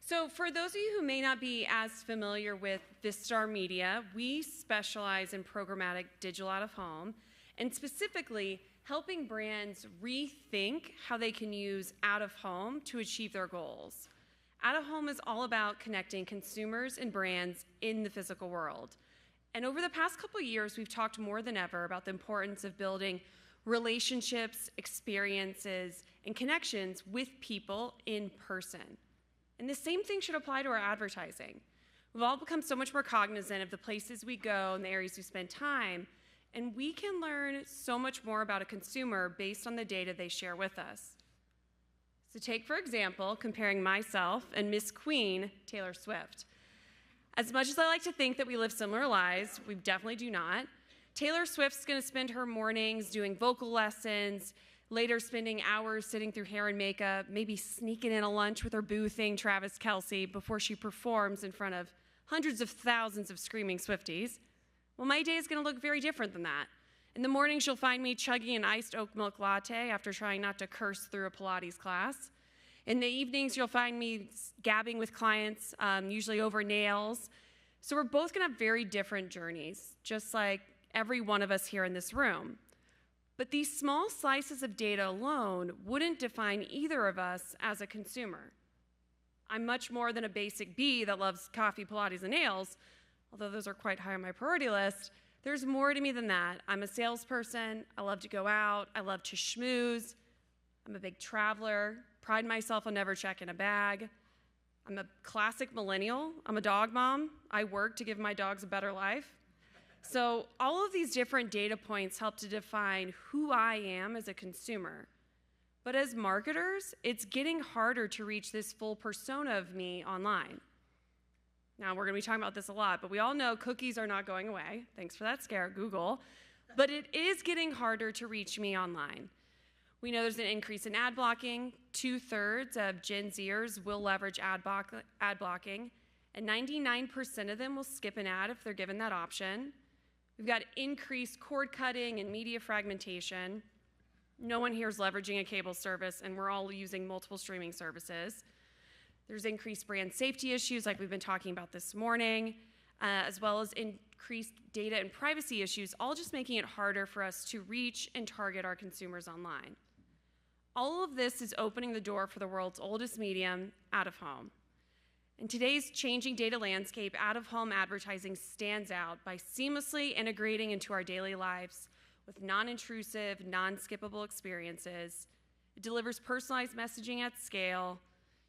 So for those of you who may not be as familiar with Vistar Media, we specialize in programmatic digital out-of-home, and specifically helping brands rethink how they can use out-of-home to achieve their goals. Out-of-home is all about connecting consumers and brands in the physical world. And over the past couple of years, we've talked more than ever about the importance of building relationships, experiences, and connections with people in person. And the same thing should apply to our advertising. We've all become so much more cognizant of the places we go and the areas we spend time, and we can learn so much more about a consumer based on the data they share with us. So take, for example, comparing myself and Miss Queen, Taylor Swift. As much as I like to think that we live similar lives, we definitely do not. Taylor Swift's gonna spend her mornings doing vocal lessons, later spending hours sitting through hair and makeup, maybe sneaking in a lunch with her boo thing, Travis Kelce, before she performs in front of hundreds of thousands of screaming Swifties. Well, my day is gonna look very different than that. In the mornings, you'll find me chugging an iced oat milk latte after trying not to curse through a Pilates class. In the evenings, you'll find me gabbing with clients, usually over nails. So we're both gonna have very different journeys, just like every one of us here in this room. But these small slices of data alone wouldn't define either of us as a consumer. I'm much more than a basic bee that loves coffee, Pilates, and nails, although those are quite high on my priority list. There's more to me than that. I'm a salesperson. I love to go out. I love to schmooze. I'm a big traveler. Pride myself on never checking a bag. I'm a classic millennial. I'm a dog mom. I work to give my dogs a better life. So all of these different data points help to define who I am as a consumer. But as marketers, it's getting harder to reach this full persona of me online. Now, we're gonna be talking about this a lot, but we all know cookies are not going away. Thanks for that scare, Google. But it is getting harder to reach me online. We know there's an increase in ad blocking. 2/3 of Gen Zers will leverage ad blocking, and 99% of them will skip an ad if they're given that option. We've got increased cord cutting and media fragmentation. No one here is leveraging a cable service, and we're all using multiple streaming services. There's increased brand safety issues like we've been talking about this morning, as well as increased data and privacy issues, all just making it harder for us to reach and target our consumers online. All of this is opening the door for the world's oldest medium, out-of-home. In today's changing data landscape, out-of-home advertising stands out by seamlessly integrating into our daily lives with non-intrusive, non-skippable experiences. It delivers personalized messaging at scale.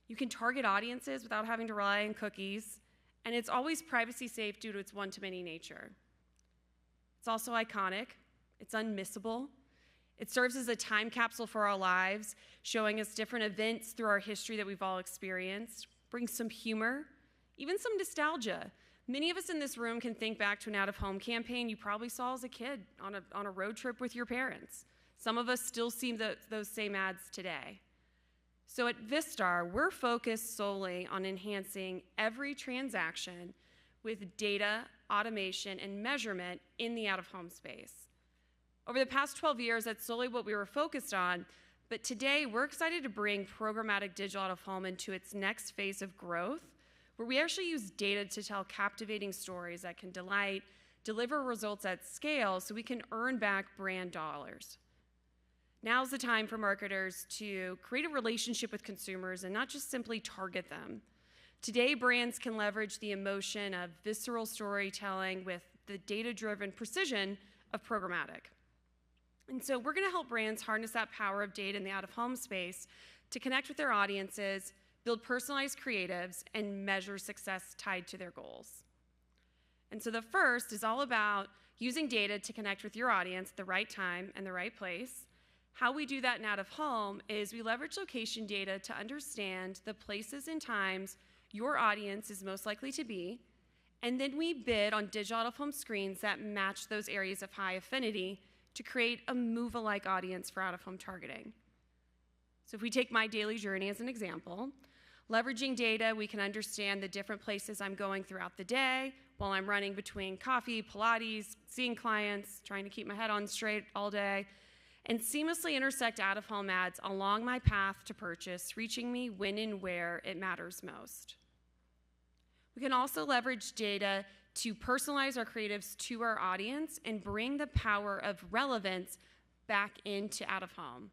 You can target audiences without having to rely on cookies, and it's always privacy safe due to its one-to-many nature. It's also iconic. It's unmissable. It serves as a time capsule for our lives, showing us different events through our history that we've all experienced. Brings some humor, even some nostalgia. Many of us in this room can think back to an out-of-home campaign you probably saw as a kid on a road trip with your parents. Some of us still see those same ads today. So at Vistar, we're focused solely on enhancing every transaction with data, automation, and measurement in the out-of-home space. Over the past 12 years, that's solely what we were focused on, but today we're excited to bring programmatic digital out-of-home into its next phase of growth, where we actually use data to tell captivating stories that can delight, deliver results at scale so we can earn back brand dollars. Now's the time for marketers to create a relationship with consumers and not just simply target them. Today, brands can leverage the emotion of visceral storytelling with the data-driven precision of programmatic. And so we're gonna help brands harness that power of data in the out-of-home space to connect with their audiences, build personalized creatives, and measure success tied to their goals. And so the first is all about using data to connect with your audience at the right time and the right place. How we do that in out-of-home is we leverage location data to understand the places and times your audience is most likely to be, and then we bid on digital out-of-home screens that match those areas of high affinity to create a move-alike audience for out-of-home targeting. So if we take my daily journey as an example, leveraging data, we can understand the different places I'm going throughout the day while I'm running between coffee, Pilates, seeing clients, trying to keep my head on straight all day, and seamlessly intersect out-of-home ads along my path to purchase, reaching me when and where it matters most. We can also leverage data to personalize our creatives to our audience and bring the power of relevance back into out of home.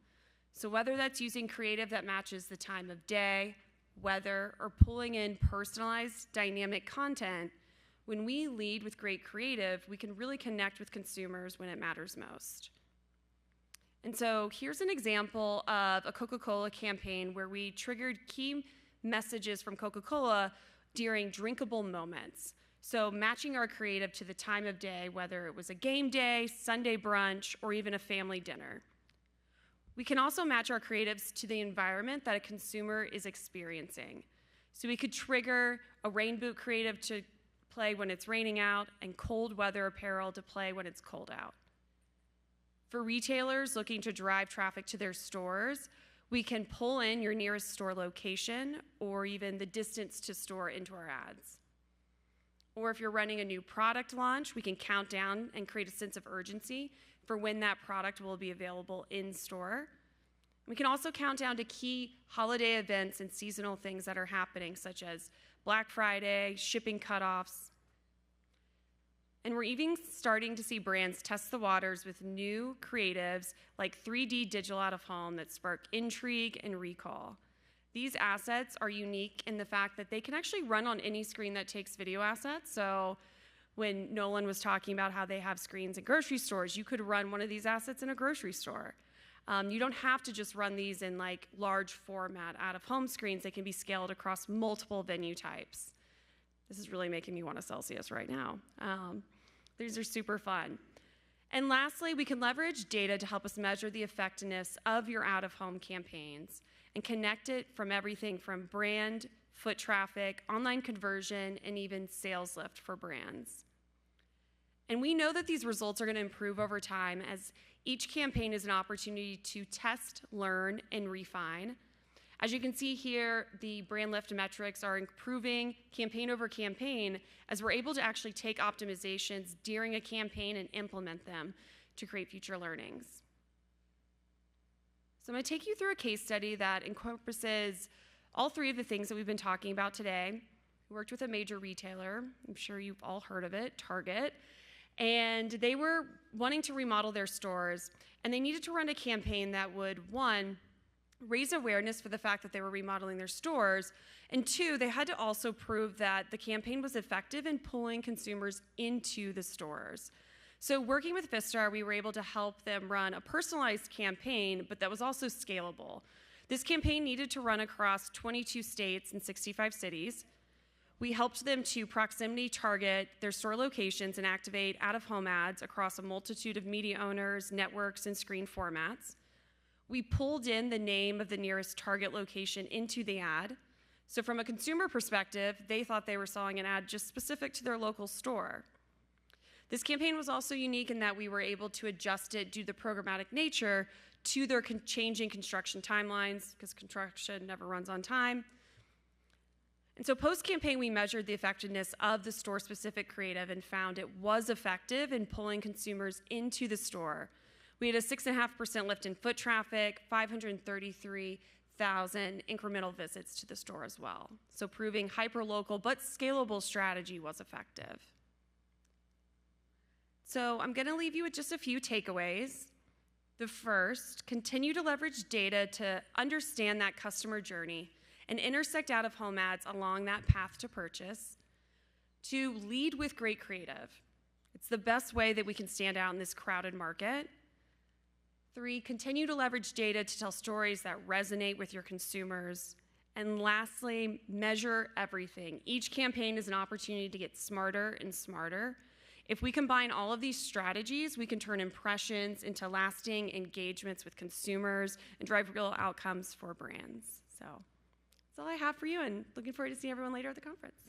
So whether that's using creative that matches the time of day, weather, or pulling in personalized dynamic content, when we lead with great creative, we can really connect with consumers when it matters most. And so here's an example of a Coca-Cola campaign where we triggered key messages from Coca-Cola during drinkable moments. So matching our creative to the time of day, whether it was a game day, Sunday brunch, or even a family dinner. We can also match our creatives to the environment that a consumer is experiencing. So we could trigger a rain boot creative to play when it's raining out and cold weather apparel to play when it's cold out. For retailers looking to drive traffic to their stores, we can pull in your nearest store location or even the distance to store into our ads. Or if you're running a new product launch, we can count down and create a sense of urgency for when that product will be available in store. We can also count down to key holiday events and seasonal things that are happening, such as Black Friday, shipping cutoffs. And we're even starting to see brands test the waters with new creatives like 3D digital out of home that spark intrigue and recall. These assets are unique in the fact that they can actually run on any screen that takes video assets. So when Nolan was talking about how they have screens in grocery stores, you could run one of these assets in a grocery store. You don't have to just run these in like large format out-of-home screens. They can be scaled across multiple venue types. This is really making me want a Celsius right now. These are super fun. And lastly, we can leverage data to help us measure the effectiveness of your out-of-home campaigns and connect it from everything from brand, foot traffic, online conversion, and even sales lift for brands. And we know that these results are going to improve over time as each campaign is an opportunity to test, learn, and refine. As you can see here, the brand lift metrics are improving campaign over campaign as we're able to actually take optimizations during a campaign and implement them to create future learnings. So I'm going to take you through a case study that encompasses all three of the things that we've been talking about today. We worked with a major retailer. I'm sure you've all heard of it, Target. And they were wanting to remodel their stores, and they needed to run a campaign that would, one, raise awareness for the fact that they were remodeling their stores, and two, they had to also prove that the campaign was effective in pulling consumers into the stores. So working with Vistar, we were able to help them run a personalized campaign, but that was also scalable. This campaign needed to run across 22 states and 65 cities. We helped them to proximity target their store locations and activate out-of-home ads across a multitude of media owners, networks, and screen formats. We pulled in the name of the nearest Target location into the ad. So from a consumer perspective, they thought they were selling an ad just specific to their local store. This campaign was also unique in that we were able to adjust it due to the programmatic nature to their changing construction timelines, because construction never runs on time. And so post-campaign, we measured the effectiveness of the store-specific creative and found it was effective in pulling consumers into the store. We had a 6.5% lift in foot traffic, 533,000 incremental visits to the store as well. So proving hyper-local but scalable strategy was effective. So I'm going to leave you with just a few takeaways. The first, continue to leverage data to understand that customer journey and intersect out-of-home ads along that path to purchase. 2, lead with great creative. It's the best way that we can stand out in this crowded market. 3, continue to leverage data to tell stories that resonate with your consumers. And lastly, measure everything. Each campaign is an opportunity to get smarter and smarter. If we combine all of these strategies, we can turn impressions into lasting engagements with consumers and drive real outcomes for brands. So that's all I have for you, and looking forward to seeing everyone later at the conference.